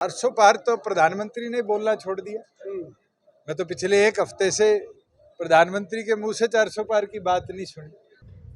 400 पार तो प्रधानमंत्री ने बोलना छोड़ दिया। मैं तो पिछले एक हफ्ते से प्रधानमंत्री के मुंह से 400 पार की बात नहीं सुनी।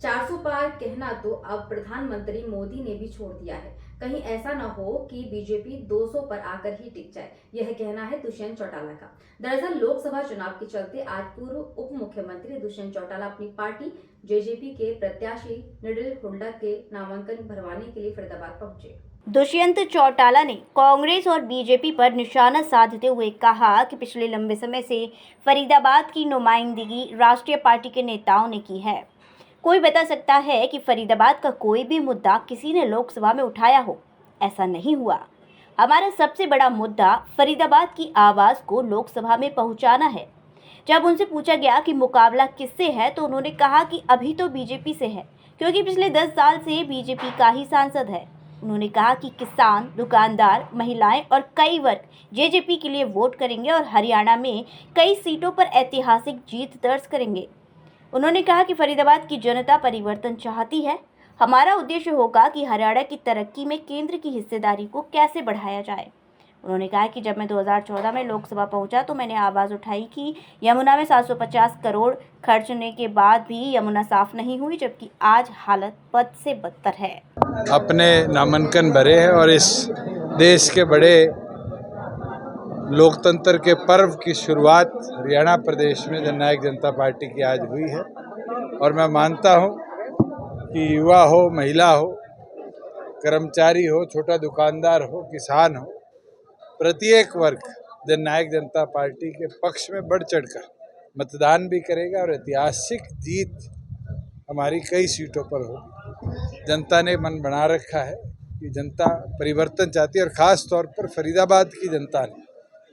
400 पार कहना तो अब प्रधानमंत्री मोदी ने भी छोड़ दिया है। कहीं ऐसा न हो कि बीजेपी 200 पर आकर ही टिक जाए, यह कहना है दुष्यंत चौटाला का। दरअसल लोकसभा चुनाव के चलते आज पूर्व उप मुख्यमंत्री दुष्यंत चौटाला अपनी पार्टी जेजेपी के प्रत्याशी निडिल हुड्डा के नामांकन भरवाने के लिए फरीदाबाद पहुंचे। दुष्यंत चौटाला ने कांग्रेस और बीजेपी पर निशाना साधते हुए कहा कि पिछले लंबे समय से फरीदाबाद की नुमाइंदगी राष्ट्रीय पार्टी के नेताओं ने की है। कोई बता सकता है कि फरीदाबाद का कोई भी मुद्दा किसी ने लोकसभा में उठाया हो? ऐसा नहीं हुआ। हमारा सबसे बड़ा मुद्दा फरीदाबाद की आवाज़ को लोकसभा में पहुंचाना है। जब उनसे पूछा गया कि मुकाबला किससे है तो उन्होंने कहा कि अभी तो बीजेपी से है, क्योंकि पिछले 10 साल से बीजेपी का ही सांसद है। उन्होंने कहा कि किसान, दुकानदार, महिलाएं और कई वर्ग जेजेपी के लिए वोट करेंगे और हरियाणा में कई सीटों पर ऐतिहासिक जीत दर्ज करेंगे। उन्होंने कहा कि फरीदाबाद की जनता परिवर्तन चाहती है। हमारा उद्देश्य होगा कि हरियाणा की तरक्की में केंद्र की हिस्सेदारी को कैसे बढ़ाया जाए। उन्होंने कहा कि जब मैं 2014 में लोकसभा पहुंचा तो मैंने आवाज़ उठाई कि यमुना में 750 करोड़ खर्चने के बाद भी यमुना साफ नहीं हुई, जबकि आज हालत बद से बदतर है। अपने नामांकन भरे हैं और इस देश के बड़े लोकतंत्र के पर्व की शुरुआत हरियाणा प्रदेश में जननायक जनता पार्टी की आज हुई है। और मैं मानता हूं कि युवा हो, महिला हो, कर्मचारी हो, छोटा दुकानदार हो, किसान हो, प्रत्येक वर्ग जननायक जनता पार्टी के पक्ष में बढ़ चढ़कर मतदान भी करेगा और ऐतिहासिक जीत हमारी कई सीटों पर होगी। जनता ने मन बना रखा है कि जनता परिवर्तन चाहती है और ख़ास तौर पर फरीदाबाद की जनता ने,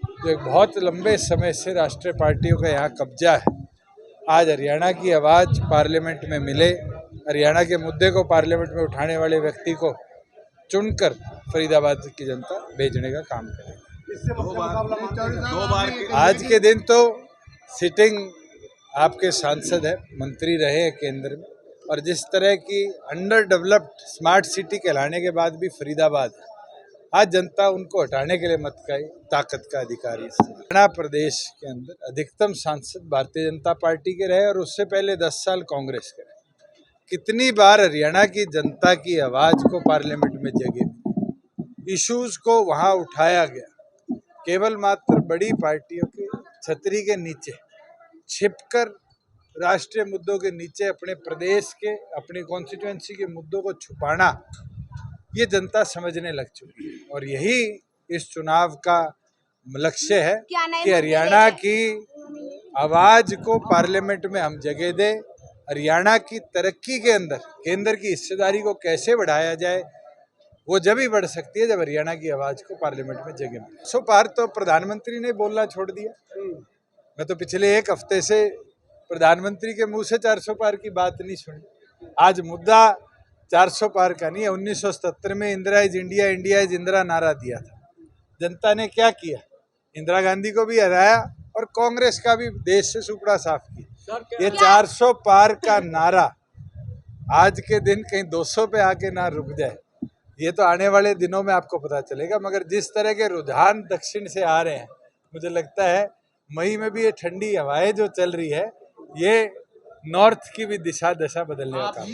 जो एक बहुत लंबे समय से राष्ट्रीय पार्टियों का यहाँ कब्जा है, आज हरियाणा की आवाज़ पार्लियामेंट में मिले, हरियाणा के मुद्दे को पार्लियामेंट में उठाने वाले व्यक्ति को चुनकर फरीदाबाद की जनता भेजने का काम करेगी। दो बार आज के दिन तो सिटिंग आपके सांसद है, मंत्री रहे हैं केंद्र में, और जिस तरह की अंडर डेवलप्ड स्मार्ट सिटी कहलाने के बाद भी फरीदाबाद है, आज जनता उनको हटाने के लिए मत का ताकत का अधिकारी है। हरियाणा प्रदेश के अंदर अधिकतम सांसद भारतीय जनता पार्टी के रहे और उससे पहले 10 साल कांग्रेस के रहे। कितनी बार हरियाणा की जनता की आवाज़ को पार्लियामेंट में जगह मिली, इश्यूज को वहाँ उठाया गया। केवल मात्र बड़ी पार्टियों की छतरी के नीचे छिपकर राष्ट्रीय मुद्दों के नीचे अपने प्रदेश के, अपनी कॉन्स्टिट्यूएंसी के मुद्दों को छुपाना, ये जनता समझने लग चुकी है। और यही इस चुनाव का लक्ष्य है कि हरियाणा की आवाज़ को पार्लियामेंट में हम जगह दें। हरियाणा की तरक्की के अंदर केंद्र की हिस्सेदारी को कैसे बढ़ाया जाए, वो जब ही बढ़ सकती है जब हरियाणा की आवाज़ को पार्लियामेंट में जगह मिले। 100 पार तो प्रधानमंत्री ने बोलना छोड़ दिया। मैं तो पिछले एक हफ्ते से प्रधानमंत्री के मुंह से 400 पार की बात नहीं सुनी। आज मुद्दा 400 पार का नहीं है। 1977 में Indira is India, India is Indira नारा दिया था। जनता ने क्या किया? इंदिरा गांधी को भी हराया और कांग्रेस का भी देश से सुपड़ा साफ किया। ये 400 पार का नारा आज के दिन कहीं 200 पे आके ना रुक जाए, ये तो आने वाले दिनों में आपको पता चलेगा। मगर जिस तरह के रुझान दक्षिण से आ रहे हैं, मुझे लगता है मई में भी ये ठंडी हवाएं जो चल रही है, ये नॉर्थ की भी दिशा दशा बदलने का काम